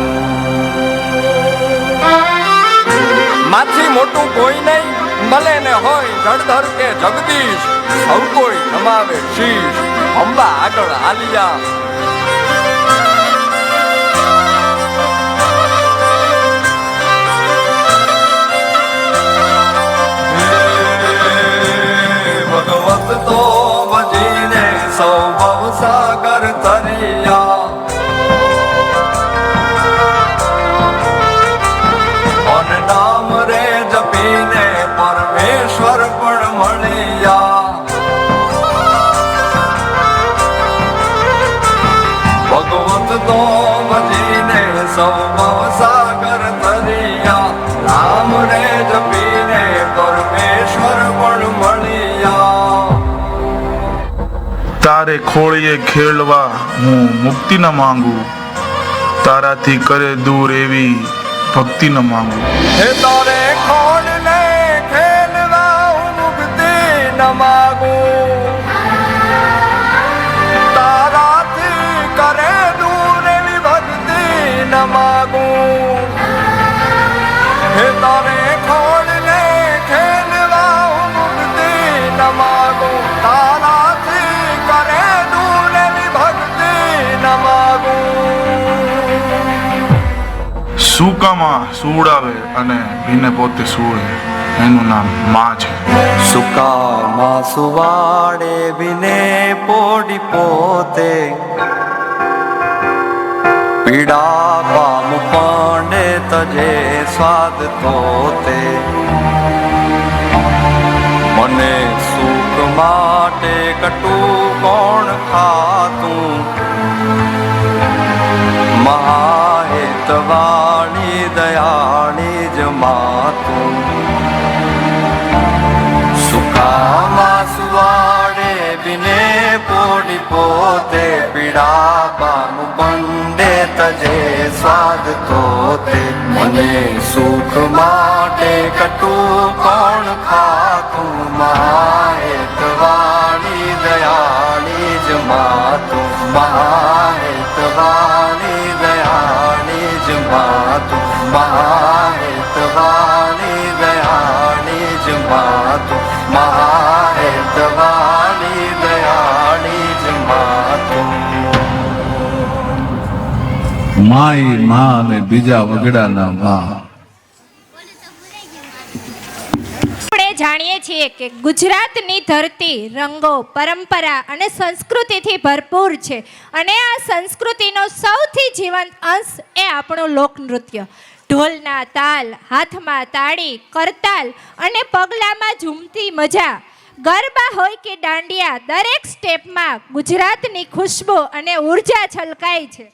માથી મોટું કોઈ નહીં, મળે ને હોય જળધર કે જગદીશ, સૌ કોઈ નમાવે શીશ, અંબા આગળ આલિયા. સૌ ભવસાગર તરિયા રામ રે જપીને પરમેશ્વર પણ મળ્યા. તારે ખોળીએ ખેલવા હું મુક્તિ ન માંગુ, તારાથી કરે દૂર એવી ભક્તિ ન માંગુ. હે તારે ખોળને ખેલવા હું મુક્તિ ન માગું, તારાથી કરે દૂર એવી ભક્તિ ન માગું. હે તારે ખોળને ખેલવા હું મુક્તિ ન માગું, તારાથી કરે દૂર એવી ભક્તિ ન માગું. સૂકામાં સુવડાવે અને ભીને પોતે સુવડે, એનું નામ માં છે. સુકામાં સુવાડે બિને પોડી પોતે, પીડા પામ પાંડે તજે સ્વાદ તોતે. મને સુખ માટે કટું કોણ ખાતું, મહાહેતવાણી દયાળી જ માતું. સુખામાં સુવાડે બિને પોડી પોતે, પીડા પામ પંડે તજે સ્વાદ તોતે. મને સુખ માટે કટું કોણ ખાતું, મહાહેતવાણી દયાળી જ માતું. મહાહેતવાણી દયાળી જ માતું. મહાહેતવાણી દયાળી જ માતું. મહાહેતવાણી દયાળી જ માતું. માઈ માં અને બીજા વગડાના માં. આપણે જાણીએ છીએ કે ગુજરાતની ધરતી રંગો, પરંપરા અને સંસ્કૃતિથી ભરપૂર છે અને આ સંસ્કૃતિનો સૌથી જીવંત અંશ એ આપણું લોકનૃત્ય. ઢોલના તાલ, હાથમાં તાળી, કરતાલ અને પગલામાં ઝૂમતી મજા, ગરબા હોય કે દાંડિયા, દરેક સ્ટેપમાં ગુજરાતની ખુશ્બુ અને ઉર્જા છલકાય છે.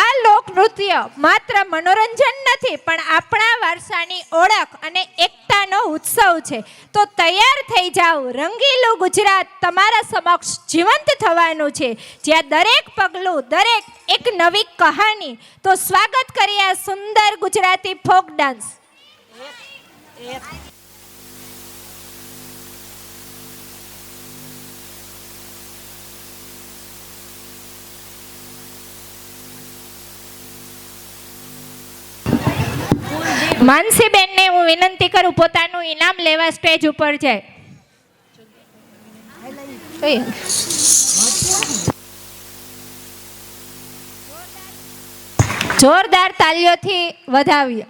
આ લોકનૃત્ય માત્ર મનોરંજન નથી પણ આપણા વારસાની ઓળખ અને એકતાનો ઉત્સવ છે. તો તૈયાર થઈ જાઓ, રંગીલું ગુજરાત તમારા સમક્ષ જીવંત થવાનું છે, જ્યાં દરેક પગલું, દરેક એક નવી કહાની. તો સ્વાગત કરીએ આ સુંદર ગુજરાતી ફોક ડાન્સ. માનસીબેનને હું વિનંતી કરું પોતાનું ઇનામ લેવા સ્ટેજ ઉપર જાય. જોરદાર તાલીઓથી વધાવીએ.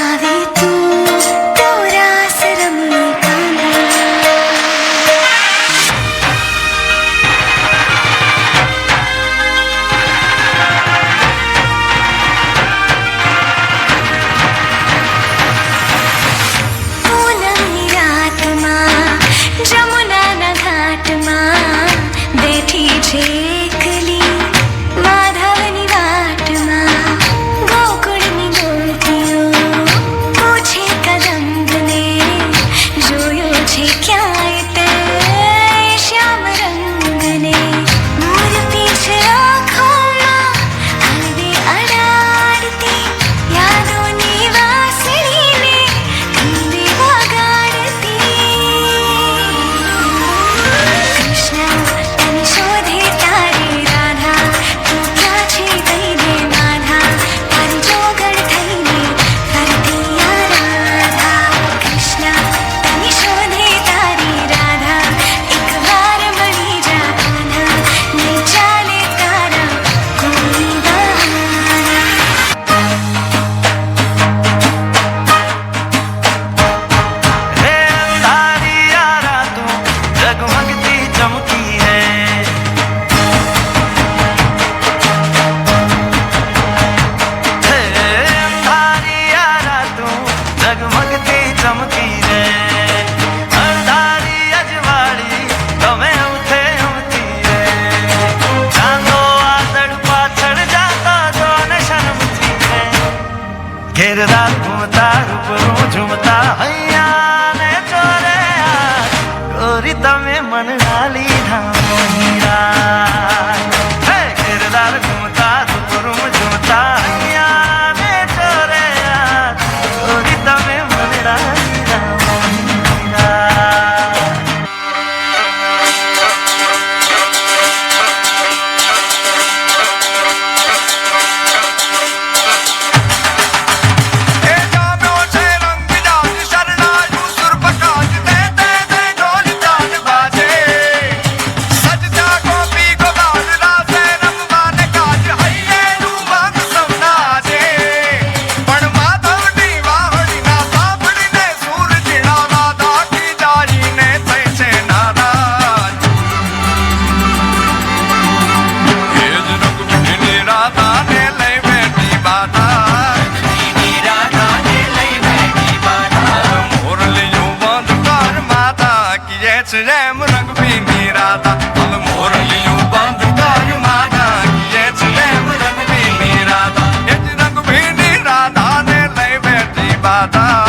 आवे तू किरदार घूमता रूबरू झूमता हैया ने चोरे गोरी तमे मन डाली धामीरा हे किरदार घूमता रूबरू झूमता हैया ने चोरे गोरी तमे मन डाली धामीरा રેમ રંગ ભીની રાધા હવે મોરલીઓ બંધ કર માતા કીએ છે રેમ રંગ ભીની રાધા એ જ રંગ ભીની રાધા ને લઈ બેઠી બાધા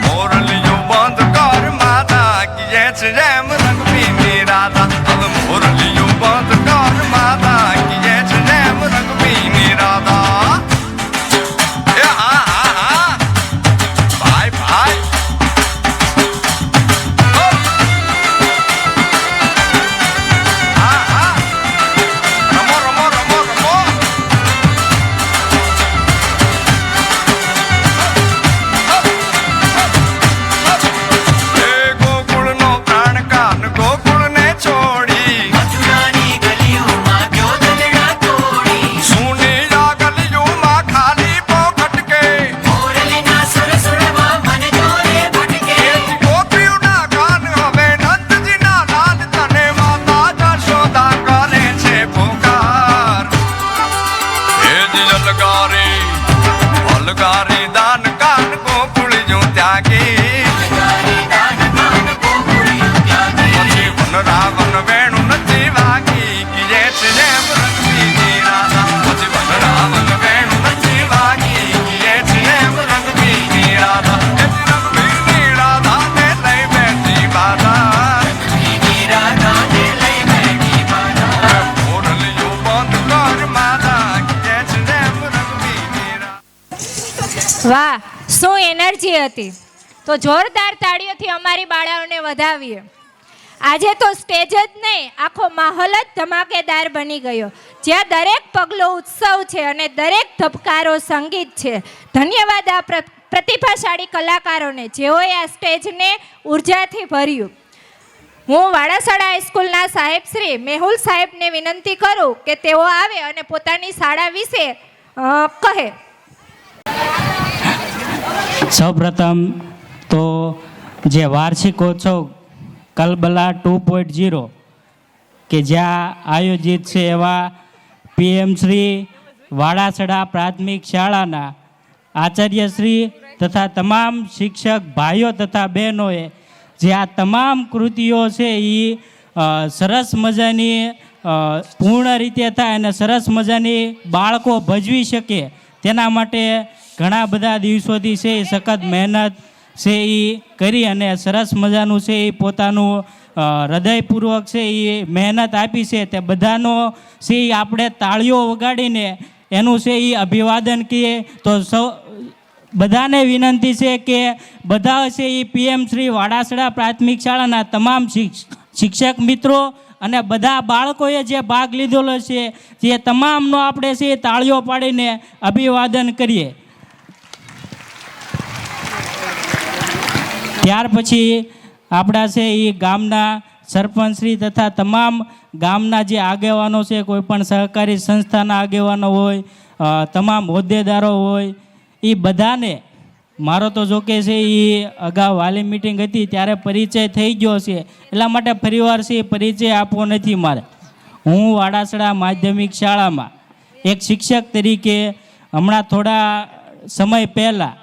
મોરલીઓ બંધ કર માતા કીએ છે રેમ રંગ ભીની રાધા હવે મોરલીઓ બંધ કર માતા કીએ છે રેમ રંગ ભીની રાધા એ હા હા હા ભાઈ ભાઈ વાહ, શું એનર્જી હતી! તો જોરદાર તાળીઓથી અમારી બાળાઓને વધાવીએ. આજે તો સ્ટેજ જ નહીં, આખો માહોલ જ ધમાકેદાર બની ગયો, જ્યાં દરેક પગલો ઉત્સવ છે અને દરેક ધબકારો સંગીત છે. ધન્યવાદ આ પ્રતિભાશાળી કલાકારોને, જેઓએ આ સ્ટેજને ઉર્જાથી ભર્યું. હું વાડાસડા હાઈસ્કૂલના સાહેબ શ્રી મેહુલ સાહેબને વિનંતી કરું કે તેઓ આવે અને પોતાની શાળા વિશે કહે. સૌપ્રથમ તો જે વાર્ષિકોત્સવ કલબલા 2.0 કે જ્યાં આયોજિત છે એવા PM શ્રી વાડાસડા પ્રાથમિક શાળાના આચાર્યશ્રી તથા તમામ શિક્ષક ભાઈઓ તથા બહેનોએ જે આ તમામ કૃતિઓ છે એ સરસ મજાની પૂર્ણ રીતે થાય અને સરસ મજાની બાળકો ભજવી શકે તેના માટે ઘણા બધા દિવસોથી છે એ સખત મહેનત છે એ કરી અને સરસ મજાનું છે એ પોતાનું હૃદયપૂર્વક છે એ મહેનત આપી છે. તે બધાનો છે એ આપણે તાળીઓ વગાડીને એનું છે એ અભિવાદન કહીએ. તો સૌ બધાને વિનંતી છે કે બધા છે એ PM શ્રી વાડાસડા પ્રાથમિક શાળાના તમામ શિક્ષક મિત્રો અને બધા બાળકોએ જે ભાગ લીધેલો છે તે તમામનો આપણે છે તાળીઓ પાડીને અભિવાદન કરીએ. ત્યાર પછી આપણા છે એ ગામના સરપંચશ્રી તથા તમામ ગામના જે આગેવાનો છે, કોઈ પણ સહકારી સંસ્થાના આગેવાનો હોય, તમામ હોદ્દેદારો હોય, એ બધાને મારો તો જોકે છે એ અગાઉ વાલી મિટિંગ હતી ત્યારે પરિચય થઈ ગયો છે, એટલા માટે ફરીવાર છે પરિચય આપવો નથી મારે. હું વાડાસડા માધ્યમિક શાળામાં એક શિક્ષક તરીકે હમણાં થોડા સમય પહેલાં,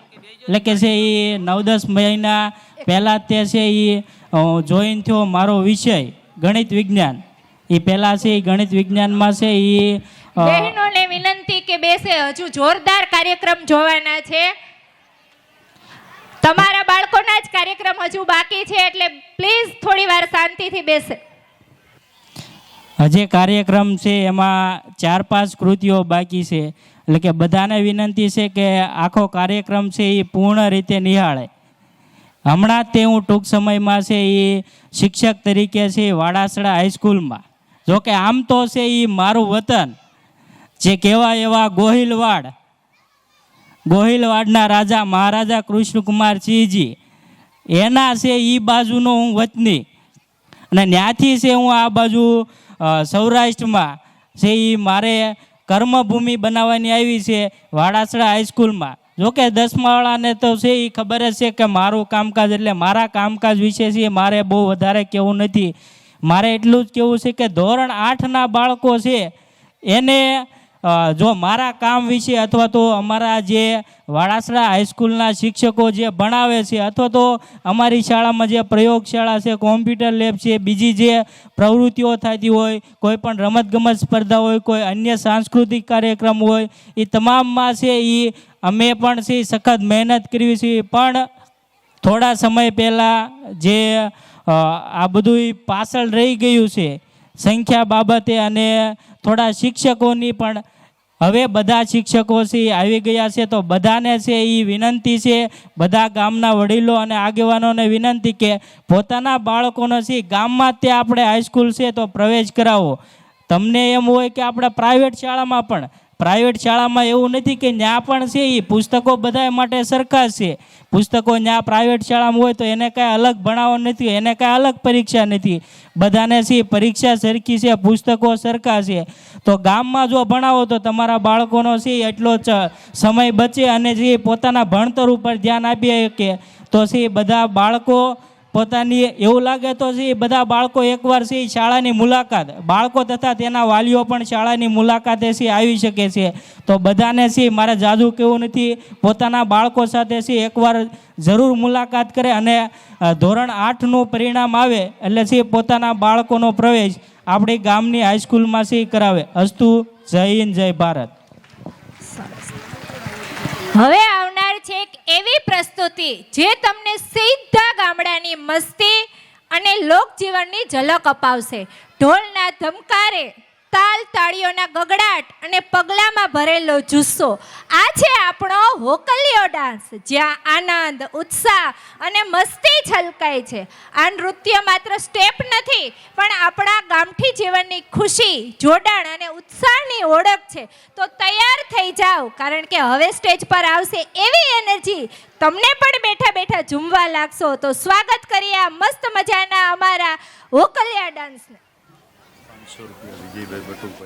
એટલે કે છે એ 9-10 મહિના પહેલાં તે છે એ જોઈન થયો મારો વિષય ગણિત વિજ્ઞાન. એ પહેલાં છે એ ગણિત વિજ્ઞાનમાં છે એ બહેનોને વિનંતી કે કે બેસે. હજુ જોરદાર કાર્યક્રમ જોવાના છે. તમારા બાળકોના જ કાર્યક્રમ હજુ બાકી છે, એટલે પ્લીઝ થોડી વાર શાંતિથી બેસે. હજી કાર્યક્રમ છે એમાં 4-5 કૃતિઓ બાકી છે, એટલે કે બધાને વિનંતી છે કે આખો કાર્યક્રમ છે એ પૂર્ણ રીતે નિહાળે. હમણાં જ તે હું ટૂંક સમયમાં છે એ શિક્ષક તરીકે છે વાડાસડા હાઈસ્કૂલમાં, જોકે આમ તો છે એ મારું વતન જે કહેવાય એવા ગોહિલવાડના રાજા મહારાજા કૃષ્ણકુમારસિંહજી એના છે એ બાજુનો હું વતની, અને ત્યાંથી છે હું આ બાજુ સૌરાષ્ટ્રમાં છે એ મારે કર્મભૂમિ બનાવવાની આવી છે વાડાસડા હાઈસ્કૂલમાં. જોકે 10માવાળાને તો છે એ ખબર જ છે કે મારું કામકાજ એટલે મારા કામકાજ વિશે છે મારે બહુ વધારે કહેવું નથી. મારે એટલું જ કહેવું છે કે ધોરણ 8ના બાળકો છે એને જો મારા કામ વિશે અથવા તો અમારા જે વાડાસડા હાઈસ્કૂલના શિક્ષકો જે ભણાવે છે અથવા તો અમારી શાળામાં જે પ્રયોગશાળા છે, કોમ્પ્યુટર લેબ છે, બીજી જે પ્રવૃત્તિઓ થતી હોય, કોઈ પણ રમતગમત સ્પર્ધા હોય, કોઈ અન્ય સાંસ્કૃતિક કાર્યક્રમ હોય, એ તમામમાં છે એ અમે પણ છે સખત મહેનત કરવી છે. પણ થોડા સમય પહેલાં જે આ બધું પાછળ રહી ગયું છે સંખ્યા બાબતે, અને થોડા શિક્ષકોની પણ હવે બધા શિક્ષકો છે આવી ગયા છે, તો બધાને છે એ વિનંતી છે, બધા ગામના વડીલો અને આગેવાનોને વિનંતી કે પોતાના બાળકોનો છે ગામમાં જ તે આપણે હાઈસ્કૂલ છે તો પ્રવેશ કરાવો. તમને એમ હોય કે આપણે પ્રાઇવેટ શાળામાં એવું નથી કે ત્યાં પણ છે એ પુસ્તકો બધા માટે સરખા છે. પુસ્તકો ત્યાં પ્રાઇવેટ શાળામાં હોય તો એને કાંઈ અલગ ભણાવવા નથી, એને કાંઈ અલગ પરીક્ષા નથી, બધાને છે પરીક્ષા સરખી છે, પુસ્તકો સરખા છે. તો ગામમાં જો ભણાવો તો તમારા બાળકોનો છે એટલો જ સમય બચે અને જે પોતાના ભણતર ઉપર ધ્યાન આપી શકે. તો છે બધા બાળકો પોતાની એવું લાગે તો છે બધા બાળકો એકવાર છે શાળાની મુલાકાત, બાળકો તથા તેના વાલીઓ પણ શાળાની મુલાકાતે છે આવી શકે છે. તો બધાને છે મારે જાજુ કહેવું નથી, પોતાના બાળકો સાથે છે એકવાર જરૂર મુલાકાત કરે અને ધોરણ 8નું પરિણામ આવે એટલે છે પોતાના બાળકોનો પ્રવેશ આપણી ગામની હાઈસ્કૂલમાં છે કરાવે. અસ્તુ. જય હિન્દ, જય ભારત. હવે આવનાર છે એક એવી પ્રસ્તુતિ જે તમને સીધા ગામડાની મસ્તી અને લોકજીવનની ઝલક અપાવશે. ઢોલના ધમકારે, તાલ તાળીઓના ગગડાટ અને પગલામાં ભરેલો જુસ્સો. આ છે આપણો હોકલિયો ડાન્સ, જ્યાં આનંદ, ઉત્સાહ અને મસ્તી છલકાય છે. આ નૃત્ય માત્ર સ્ટેપ નથી પણ આપણા ગામઠી જીવનની ખુશી, જોડાણ અને ઉત્સાહની ઓળખ છે. તો તૈયાર થઈ જાઓ, કારણ કે હવે સ્ટેજ પર આવશે એવી એનર્જી તમને પણ બેઠા બેઠા ઝૂમવા લાગશો. તો સ્વાગત કરીએ આ મસ્ત મજાના અમારા હોકલિયા ડાન્સને. 500 રૂપિયા વિજયભાઈ બટુભાઈ.